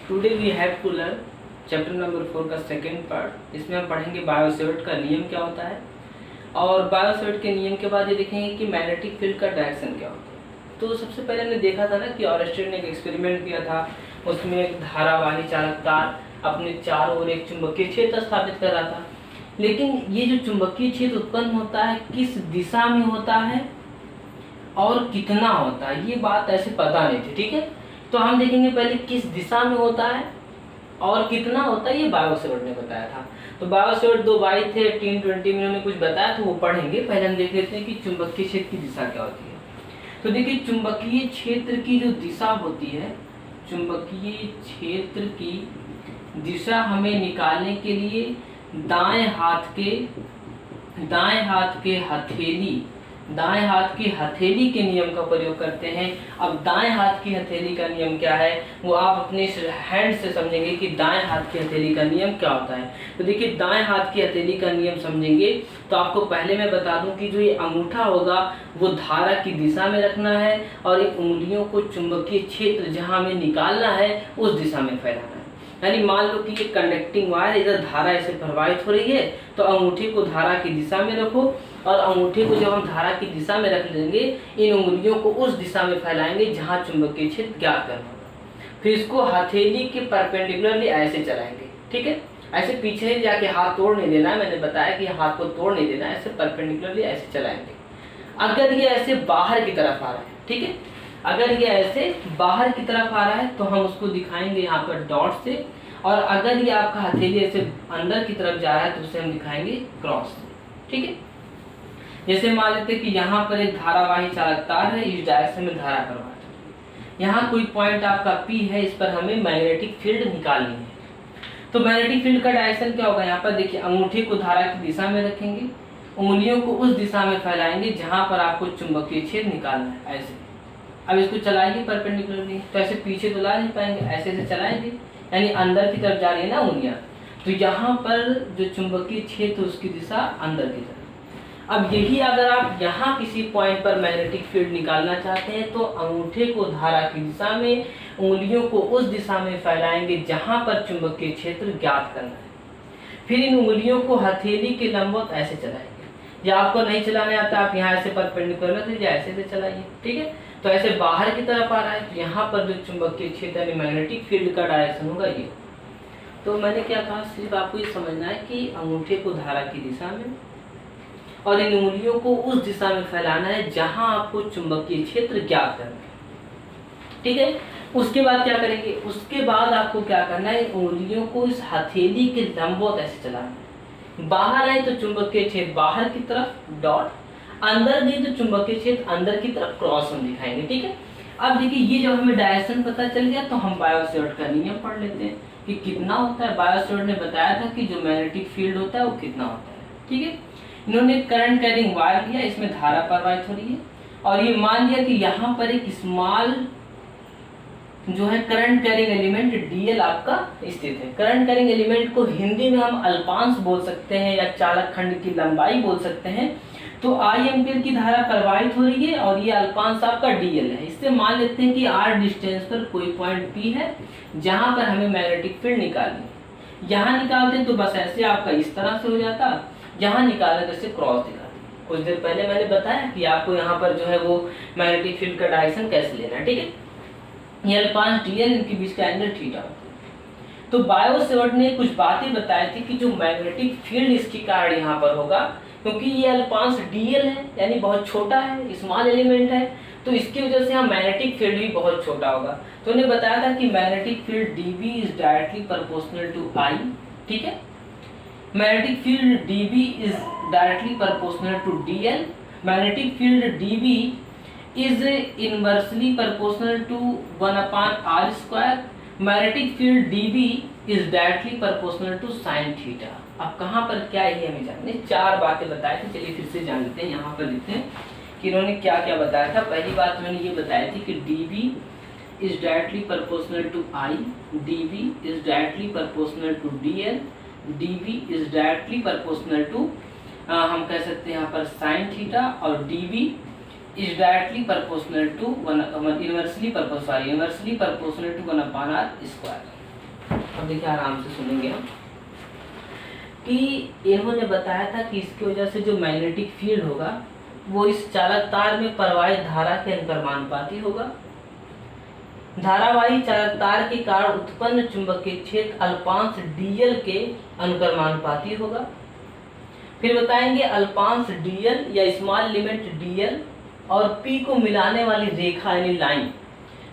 Today we have to learn chapter number 4 का second part. इसमें हम पढ़ेंगे बायोसेवर्ट का नियम क्या होता है, और बायोसेवर्ट के नियम के बाद ये देखेंगे कि मैग्नेटिक फील्ड का डायरेक्शन क्या होता है। तो सबसे पहले हमने देखा था ना कि ऑरेस्टेड ने एक एक्सपेरिमेंट किया था, उसमें एक धारावाही चालक तार अपने चारों ओर एक चुंबकीय क्षेत्र स्थापित कर रहा था। लेकिन ये जो चुंबकीय क्षेत्र उत्पन्न होता है किस दिशा में होता है और कितना होता है, ये बात ऐसे पता नहीं थी। ठीक है, तो हम देखेंगे पहले किस दिशा में होता है और कितना होता है, ये बायोसेवर्ट ने बताया था। तो बायोसेवर्ट 2 भाई थे, 1820 में उन्होंने कुछ बताया, तो वो पढ़ेंगे। पहले हम देख लेते हैं कि चुंबकीय क्षेत्र की दिशा क्या होती है। तो देखिए, चुंबकीय क्षेत्र की जो दिशा होती है, चुंबकीय क्षेत्र की दिशा हमें निकालने के लिए दाएं हाथ के हथेली के नियम का प्रयोग करते हैं। अब दाएं हाथ की हथेली का नियम क्या है, वो आप अपने हैंड से समझेंगे कि दाएं हाथ की हथेली का नियम क्या होता है। तो देखिए, दाएं हाथ की हथेली का नियम समझेंगे तो आपको पहले मैं बता दूं कि जो ये अंगूठा होगा वो धारा की दिशा में रखना है, और इन उंगलियों को चुंबकीय क्षेत्र जहां हमें निकालना है उस दिशा में फैलाना है। यानी मान लो कि ये कंडक्टिंग वायर, इधर धारा ऐसे प्रवाहित हो रही है, तो अंगूठे को धारा की दिशा में रखो, और अंगूठे को जब हम धारा की दिशा में रख लेंगे, इन उंगलियों को उस दिशा में फैलाएंगे जहां चुंबकीय क्षेत्र ज्ञात करना होगा। फिर इसको हथेली के परपेंडिकुलरली ऐसे चलाएंगे। ठीक है, ऐसे पीछे जाके हाथ तोड़ नहीं देना है, मैंने बताया कि हाथ को तोड़ नहीं देना, ऐसे परपेंडिकुलरली ऐसे चलाएंगे। अगर ये ऐसे बाहर की तरफ आ रहा है, ठीक है, अगर ये ऐसे बाहर की तरफ आ रहा है तो हम उसको दिखाएंगे यहाँ पर डॉट से, और अगर ये आपका हथेली ऐसे अंदर की तरफ जा रहा है तो उसे हम दिखाएंगे क्रॉस से। ठीक है, जैसे मान लेते हैं कि यहाँ पर एक धारावाही चालक तार है, इस डायरेक्शन में धारा प्रवाहित है, यहाँ कोई पॉइंट आपका P है, इस पर हमें मैग्नेटिक फील्ड निकालनी है। तो मैग्नेटिक फील्ड का डायरेक्शन क्या होगा, यहाँ पर देखिए, अंगूठे को धारा की दिशा में रखेंगे, उंगलियों को उस दिशा में फैलाएंगे जहां पर आपको चुंबकीय क्षेत्र निकालना है, ऐसे। अब इसको चलाएंगे परपेंडिकुलरली, तो ऐसे पीछे तो ला नहीं पाएंगे, ऐसे ऐसे चलाएंगे, यानी अंदर की तरफ जा रही है ना उंगलियां, तो यहाँ पर जो चुंबकीय क्षेत्र उसकी दिशा अंदर की तरफ। अब यही अगर आप यहाँ किसी पॉइंट पर मैग्नेटिक फील्ड निकालना चाहते हैं तो अंगूठे को धारा की दिशा में, उंगलियों को उस दिशा में फैलाएंगे जहां पर चुंबकीय क्षेत्र ज्ञात करना है। फिर इन उंगलियों को हथेली के लंबवत ऐसे चलाएंगे, या आपको नहीं चलाने आता आप यहाँ ऐसे परपेंडिकुलर लीजिए, ऐसे से चलाइए। ठीक है, तो ऐसे बाहर की तरफ आ रहा है, तो यहाँ पर जो चुंबकीय क्षेत्र यानी मैग्नेटिक फील्ड का डायरेक्शन होगा ये। तो मैंने क्या कहा, सिर्फ आपको ये समझना है कि अंगूठे को धारा की दिशा में और इन उंगलियों को उस दिशा में फैलाना है जहां आपको चुंबकीय क्षेत्र ज्ञात करना है। ठीक है, उसके बाद क्या करेंगे, उसके बाद आपको क्या करना है, उंगलियों को इस हथेली के लंबवत ऐसे चलाना है। बाहर आए तो चुंबकीय क्षेत्र बाहर की तरफ डॉट, अंदर गई तो चुंबकीय क्षेत्र अंदर की तरफ क्रॉस हम दिखाएंगे। ठीक है, अब देखिए, ये जब हमें डायरेक्शन पता चल गया तो हम बायोसेवर्ट का नियम पढ़ लेते हैं कि कितना होता है। बायोसेवर्ट ने बताया था कि जो मैग्नेटिक फील्ड होता है वो कितना होता है। ठीक है, इन्होंने करंट कैरिंग वायर लिया, इसमें धारा प्रवाहित हो रही है, और ये मान लिया कि यहाँ पर एक स्मॉल जो है करंट कैरिंग एलिमेंट डीएल आपका स्थित है। करंट कैरिंग एलिमेंट को हिंदी में हम अल्पांश बोल सकते हैं या चालक खंड की लंबाई बोल सकते हैं। तो आई एम्पीयर की धारा प्रवाहित हो रही है और ये अल्पांश आपका डीएल है। इससे मान लेते हैं कि आर डिस्टेंस पर कोई पॉइंट पी है जहां पर हमें मैग्नेटिक फील्ड निकालनी है। यहाँ निकालते तो बस ऐसे आपका इस तरह से हो जाता, यहाँ निकालने जैसे क्रॉस दिखाते। कुछ देर पहले मैंने बताया कि आपको यहाँ पर जो है वो मैग्नेटिक फील्ड का डायरेक्शन कैसे लेना है। ठीक है, ये अल्पांश डीएल, इनके बीच का एंगल थीटा होता है। तो बायोसेवर्ट ने कुछ बातें बताई थी कि जो मैग्नेटिक फील्ड इसके कारण यहाँ पर होगा, क्योंकि ये अल्पांश डीएल है यानी बहुत छोटा है, स्मॉल एलिमेंट है, तो इसकी वजह से यहाँ मैग्नेटिक फील्ड भी बहुत छोटा होगा। तो उन्हें बताया था कि magnetic field D B is directly proportional to I. ठीक है, magnetic field D B is directly proportional to D L, magnetic field D B is inversely proportional to 1/r², magnetic field dB is directly proportional to sin theta. अब कहाँ पर क्या है हमें जानने, 4 बातें बताए थे, चलिए फिर से जान लेते हैं। यहाँ पर लिखते हैं कि इन्होंने क्या क्या बताया था। पहली बात उन्होंने ये बताई थी कि dB is directly proportional to I, dB is directly proportional to DL, dB is directly proportional to हम कह सकते हैं यहाँ पर sin थीटा, और dB is directly proportional to inversely proportional to 1/r²। अब देखिए आराम से सुनेंगे हम कि इन्होंने बताया था कि इसकी वजह से जो मैग्नेटिक फील्ड होगा वो इस चालक तार में प्रवाहित धारा के अनुक्रमानुपाती होगा। धारावाही चालक तार के कारण उत्पन्न चुंबकीय क्षेत्र अल्पांश डीएल के अनुक्रमानुपाती होगा। फिर बताएंगे अल्पांश डीएल या स्मॉल लिमिट डीएल और पी को मिलाने वाली रेखा यानी लाइन,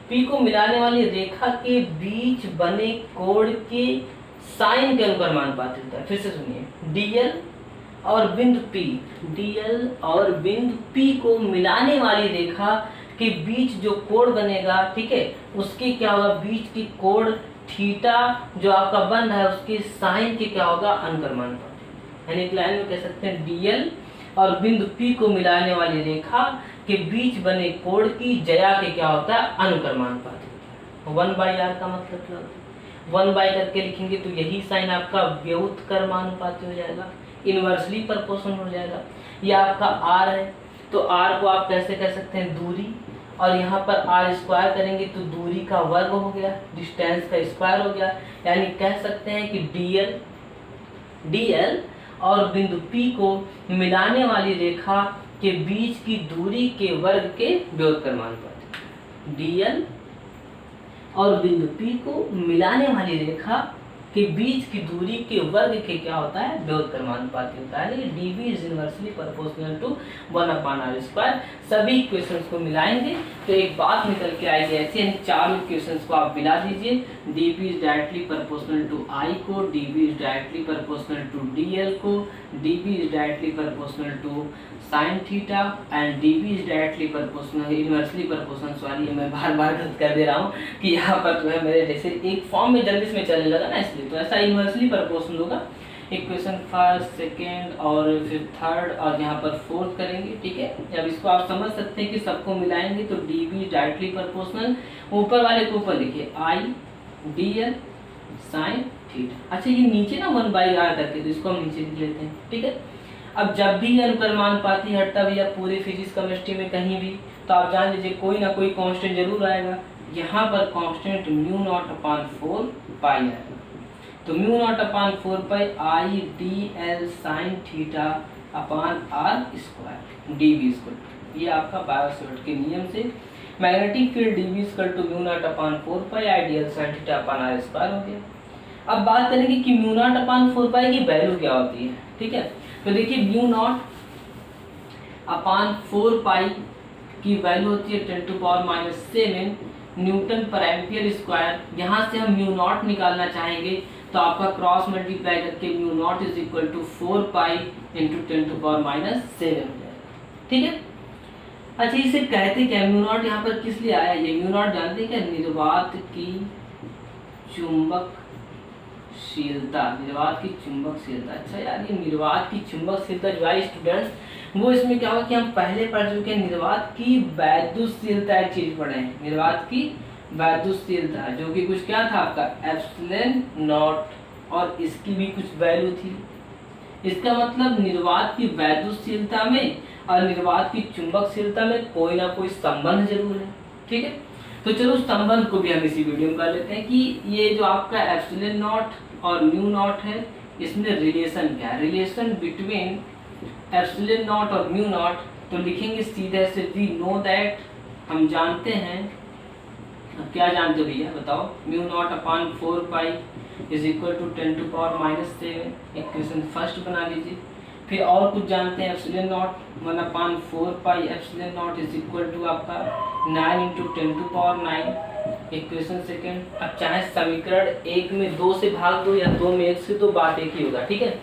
पी को मिलाने वाली रेखा के बीच बने कोण के साइन के अनुक्रमानुपाती होता है। फिर से सुनिए, डीएल और बिंदु पी, डीएल और बिंदु पी को मिलाने वाली रेखा के बीच जो कोण बनेगा, ठीक है, उसके क्या होगा, बीच की कोण थीटा जो आपका बन रहा है उसके साइन के क्या होगा, अनुक्रमानुपाती। यानी एक लाइन में कह सकते हैं डीएल और बिंदु पी को मिलाने वाली रेखा के बीच बने कोण की जया के क्या होता है, अनुक्रमानुपाती होता है। 1/r का मतलब क्या होता है, 1 करके लिखेंगे तो यही साइन आपका व्युत्क्रमानुपाती हो जाएगा, इनवर्सली प्रोपोर्शनल हो जाएगा। यह आपका r है तो r को आप कैसे कह सकते हैं, दूरी, और यहाँ पर r स्क्वायर करेंगे तो दूरी का वर्ग हो गया, डिस्टेंस का स्क्वायर हो गया। यानी कह सकते हैं कि dl और बिंदु P को मिलाने वाली रेखा के बीच की दूरी के वर्ग के व्युत्क्रमानुपाती। dl और बिंदु P को मिलाने वाली रेखा के बीच की दूरी के वर्ग के क्या होता है, व्युत्क्रमानुपाती होता है। dv is inversely proportional to 1/r²। सभी इक्वेशंस को मिलाएंगे तो एक बात निकल के आएगी ऐसी, यानी चारों इक्वेशंस को आप मिला दीजिए। dv is directly proportional to i को, dv is directly proportional to dl को, dv is directly proportional to sin theta and dv is directly proportional, inversely proportional, sorry मैं बार बार गलत कर दे रहा हूँ कि यहाँ पर जो है मेरे जैसे एक फॉर्म में जल्दी में चलने लगा ना, इसलिए तो ऐसा इनवर्सली प्रोपोर्शनल होगा। इक्वेशन फर्स्ट, सेकेंड और फिर थर्ड और यहाँ पर फोर्थ करेंगे, ठीक है। अब इसको आप समझ सकते हैं कि सबको मिलाएंगे तो dv डायरेक्टली प्रोपोर्शनल, ऊपर वाले को ऊपर लिखिए i dl sin थीटा। अच्छा ये नीचे ना 1/r करके तो इसको हम नीचे लिख लेते हैं, ठीक है। अब जब भी अनुक्रमानुपाती हटता भैया पूरे फिजिक्स केमिस्ट्री में कहीं भी, तो आप जान लीजिए कोई ना कोई कांस्टेंट जरूर आएगा। यहाँ पर कांस्टेंट μ0/4 पाई आएगा, तो μ0/4 i dl sin theta upon r² dv²। ये आपका बायो-सैवर्ट के नियम से magnetic field dv μ0/4 i dl sin theta upon r² हो गया। अब बात करेंगे कि μ0/4 की वैल्यू क्या होती है, ठीक है। तो देखिए μ0/4 की वैल्यू होती है 10⁻⁷ न्यूटन पर एम्पियर स्क्वायर। यहाँ से हम μ0 निकालना चाहेंगे तो आपका क्रॉस मल्टीप्लाई करके μ0 is equal to 4 pi into 10⁻⁷ हो जाएगा, ठीक है। अच्छा इसे कहते क्या, μ0 यहाँ पर किस लिए आया, ये μ0 जानते क्या, निर्वात की चुंबकशीलता, निर्वात की चुंबकशीलता। अच्छा यार ये निर्वात की चुंबकशीलता जो है स्टूडेंट्स, वो इसमें क्या होगा कि हम पहले पढ़ चुके हैं निर्वात की वैद्युतशीलता, एक चीज पढ़े हैं, निर्वात की वैद्युतशीलता जो कि कुछ क्या था आपका एप्सिलॉन नॉट, और इसकी भी कुछ वैल्यू थी। इसका मतलब निर्वात की वैद्युतशीलता में और निर्वात की चुंबकशीलता में कोई ना कोई संबंध जरूर है, ठीक है। तो चलो उस संबंध को भी हम इसी वीडियो में कर लेते हैं कि ये जो आपका एप्सिलॉन नॉट और μ0 है इसमें रिलेशन क्या है, रिलेशन बिटवीन एप्सिलॉन नॉट और μ0। तो लिखेंगे सीधे से वी नो दैट, हम जानते हैं। अब क्या जानते हो भैया बताओ, μ0/4 is equal to 10⁻⁷। Equation first बना लीजिए। फिर और कुछ जानते हैं, epsilon naught 1/4 epsilon naught is equal to आपका 9 इंटू 10⁹। Equation second. अब चाहे समीकरण 1 में 2 से भाग दो या 2 में 1 से, तो बात एक ही होगा, ठीक है।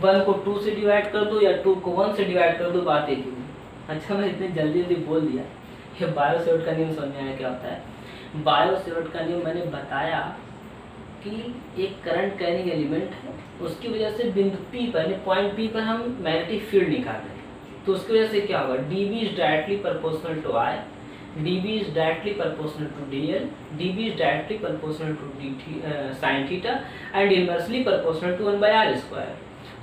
1 को 2 से डिवाइड कर दो या 2 को 1 से डिवाइड कर दो, बात एक ही होगी। अच्छा मैं इतने जल्दी जल्दी बोल दिया, ये बायो-सैवर्ट का नियम समझ में आया क्या होता है। बायो-सैवर्ट का नियम मैंने बताया कि एक करंट कैरिंग एलिमेंट है, उसकी वजह से बिंदु P पर, पॉइंट P पर हम मैग्नेटिक फील्ड निकाल रहे हैं, तो उसकी वजह से क्या होगा, dv is directly proportional to i, dv is directly proportional to dl, dv is directly proportional to sin theta and inversely proportional to 1/r²।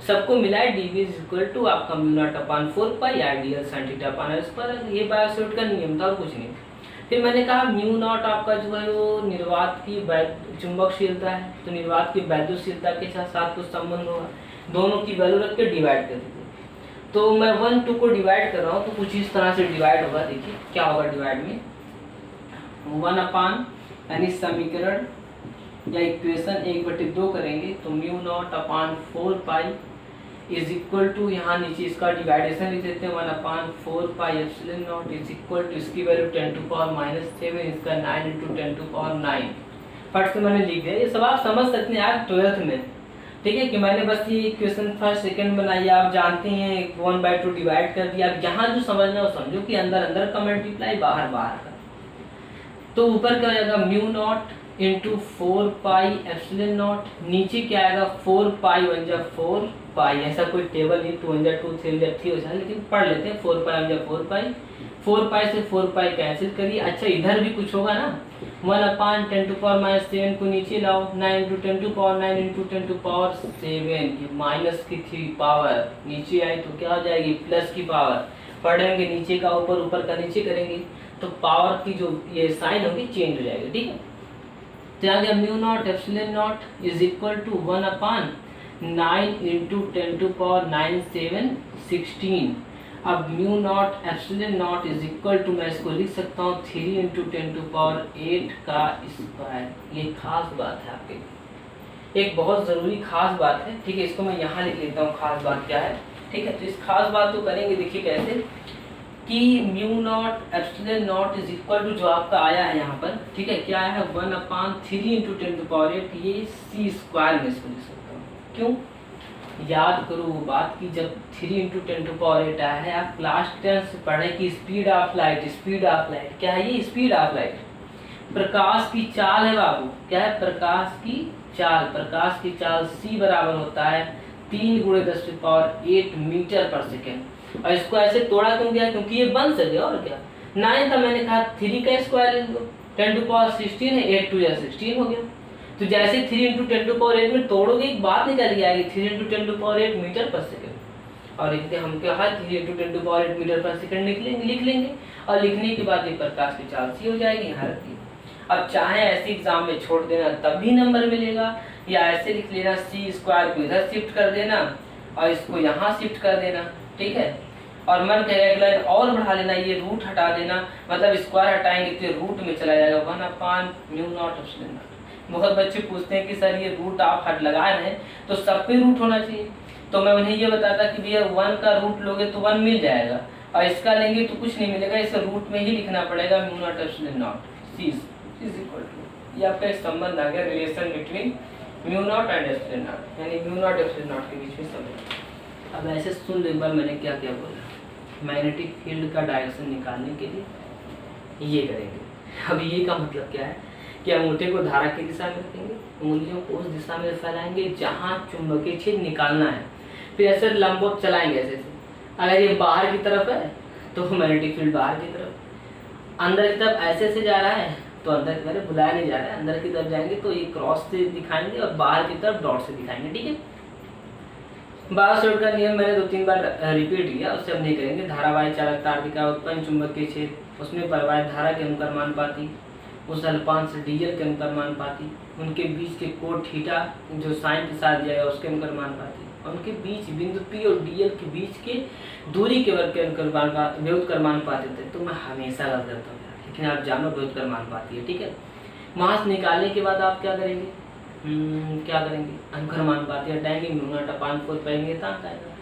सबको मिलाए dv इज इक्वल टू आपका μ0/4 i dl sin theta upon r²। ये bio-Savart का नियम था और कुछ नहीं। फिर मैंने कहा म्यू नॉट आपका जो है वो निर्वात की चुंबकशीलता है, तो निर्वात की वैद्युतशीलता के साथ कुछ संबंध होगा, दोनों की वैल्यू रख के डिवाइड कर दीजिए। तो मैं 1 2 को डिवाइड कर रहा हूँ, तो कुछ इस तरह से डिवाइड होगा। देखिए क्या होगा डिवाइड में, 1 अपान यानी समीकरण या इक्वेशन 1/2 करेंगे तो mu naught upon 4 pi is equal to, यहाँ नीचे इसका डिवाइडेशन लिख देते हैं, 1 upon 4 pi epsilon naught is equal to, इसकी वैल्यू 10⁻⁻7, इसका 9 × 10⁻9। फट से मैंने लिख दिया। ये सब आप समझ सकते हैं यार 12th में, ठीक है, कि मैंने बस ये इक्वेशन फर्स्ट सेकंड बनाई, आप जानते हैं 1/2 डिवाइड कर दिया। अब यहाँ जो समझना है वो समझो कि अंदर अंदर का मल्टीप्लाई, बाहर बाहर का। तो ऊपर क्या हो जाएगा mu naught into 4 pi epsilon not, नीचे क्या आएगा 4 पाई 1 जा 4 पाई, ऐसा कोई टेबल नहीं, 2 1 जा 2 3 जा 3 हो जाए, लेकिन पढ़ लेते हैं 4 पाई 1 जा 4 पाई, 4 पाई से 4 पाई कैंसिल करिए। अच्छा इधर भी कुछ होगा ना, 1 अपान 10⁻⁻7 को नीचे लाओ, 9 × 10⁻9 × 10⁻7, माइनस की 3 पावर नीचे आई तो क्या हो जाएगी प्लस की पावर, पढ़ेंगे नीचे का ऊपर, ऊपर का नीचे करेंगे तो पावर की जो ये साइन होगी चेंज हो जाएगी, ठीक है। तो आ गया mu naught epsilon naught is equal to 1 upon 9 × 10⁻9 16। अब mu naught epsilon naught is equal to, मैं इसको लिख सकता हूँ 3 × 10⁸ का स्क्वायर। ये खास बात है आपके लिए, एक बहुत ज़रूरी खास बात है, ठीक है। इसको मैं यहाँ लिख लेता हूँ खास बात क्या है, ठीक है। तो इस खास बात को करेंगे, देखिए कैसे कि mu naught epsilon naught is equal to जो आपका आया है यहाँ पर, ठीक है, क्या आया है 1 अपान 3 × 10⁸, ये c स्क्वायर में इसको लिख सकता हूँ। क्यों, याद करो वो बात कि जब 3 × 10⁸ आया है, आप क्लास 10 से पढ़े कि speed of light, speed of light क्या है, ये स्पीड ऑफ लाइट प्रकाश की चाल है बाबू, क्या है प्रकाश की चाल, प्रकाश की चाल c बराबर होता है 3 × 10⁸ मीटर पर सेकेंड। और इसको ऐसे तोड़ा क्यों गया, क्योंकि ये बन सके, और क्या 9 था, मैंने कहा 3 का स्क्वायर ले लो, 10⁻16 है, 8 2 16 हो गया। तो जैसे 3 × 10⁸ में तोड़ोगे एक बात निकल के आएगी 3 × 10⁸ मीटर पर सेकेंड, और एक हम क्या है 3 × 10⁸ मीटर पर सेकेंड लिख लेंगे, और लिखने के बाद ये प्रकाश की चाल सी हो जाएगी, यहाँ रख दी। अब चाहे ऐसे एग्जाम में छोड़ देना तब भी नंबर मिलेगा, या ऐसे लिख लेना c स्क्वायर को इधर शिफ्ट कर देना और इसको यहाँ शिफ्ट कर देना, ठीक है। और मन कहेगा एक लाइन और बढ़ा लेना, ये रूट हटा देना, मतलब स्क्वायर हटाएंगे तो रूट में चला जाएगा 1 अपान म्यू नॉट एप्सिलॉन नॉट। बहुत बच्चे पूछते हैं कि सर ये रूट आप हट लगा रहे हैं तो सब पे रूट होना चाहिए, तो मैं उन्हें ये बताता कि भैया 1 का रूट लोगे तो 1 मिल जाएगा, और इसका लेंगे तो कुछ नहीं मिलेगा, इसे रूट में ही लिखना पड़ेगा mu naught epsilon naught c is equal to, ये आपका एक संबंध आ गया, relation between mu naught and epsilon naught, यानी म्यू नॉट एप्सिलॉन नॉट के बीच में संबंध। अब ऐसे सुन लो एक बार मैंने क्या क्या बोला, मैग्नेटिक फील्ड का डायरेक्शन निकालने के लिए ये करेंगे। अब ये का मतलब क्या है कि अंगूठे को धारा की दिशा में रखेंगे, उंगलियों को उस दिशा में फैलाएंगे जहाँ चुंबकीय क्षेत्र निकालना है, फिर ऐसे लंबवत चलाएंगे ऐसे। अगर ये बाहर की तरफ है तो मैग्नेटिक फील्ड बाहर की तरफ, अंदर की तरफ ऐसे से जा रहा है तो अंदर की तरफ बुलाया नहीं जा रहा है, अंदर की तरफ जाएंगे तो ये क्रॉस से दिखाएंगे और बाहर की तरफ डॉट से दिखाएंगे, ठीक है। बायोट का नियम मैंने 2-3 बार रिपीट किया, उससे हम नहीं करेंगे। धारावाही चालक तार्किका उत्पन्न चुंबकीय क्षेत्र, उसमें प्रवाहित धारा के अनुक्रमानुपाती, उस अल्पांश डीएल के अनुक्रमानुपाती, उनके बीच के कोण थीटा जो साइन के साथ दिया गया उसके अनुक्रमानुपाती, उनके बीच बिंदु पी और डीएल के बीच के दूरी के वर्ग के व्युत्क्रमानुपाती थे। तो मैं हमेशा गलत करता हूँ, लेकिन आप जानो व्युत्क्रमानुपाती है, ठीक है। मास निकालने के बाद आप क्या करेंगे, क्या करेंगे अनुक्रमानुपाती हटाएंगे, म्यू नॉट अपान 4 पाएंगे तो आएगा,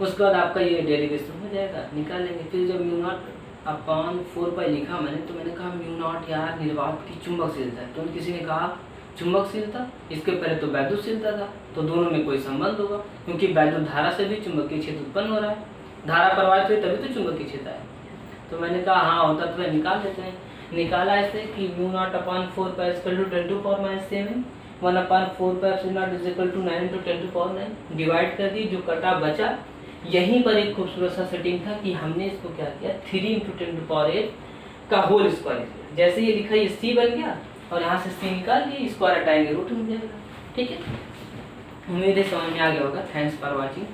उसके बाद आपका ये डेरिवेशन हो जाएगा, निकाल लेंगे। फिर जब म्यू नॉट अपान 4 पाई लिखा मैंने, तो मैंने कहा म्यू नॉट यार निर्वात की चुंबकशीलता है, तो किसी ने कहा चुंबकशीलता, इसके पहले तो वैद्युतशीलता था, तो दोनों में कोई संबंध होगा, क्योंकि वैद्युत धारा से भी चुंबकीय क्षेत्र उत्पन्न हो रहा है, धारा प्रवाहित हुई तभी तो चुंबकीय क्षेत्र है। तो मैंने कहा हाँ होता तो निकाल देते हैं। निकाला ऐसे कि mu naught upon 4 pi equal to 10⁻⁷, 1 upon 4 pi epsilon naught is equal to 9 × 10⁻9, divide कर दी, जो कटा बचा। यहीं पर एक खूबसूरत सा सेटिंग था कि हमने इसको क्या किया 3 × 10⁸ का होल स्क्वायर किया। जैसे ये लिखा ये c बन गया और यहाँ से c निकाल लिए, स्क्वायर हटाएंगे रूट मिल जाएगा, ठीक है। उम्मीद है समझ में आ गया होगा। Thanks for watching.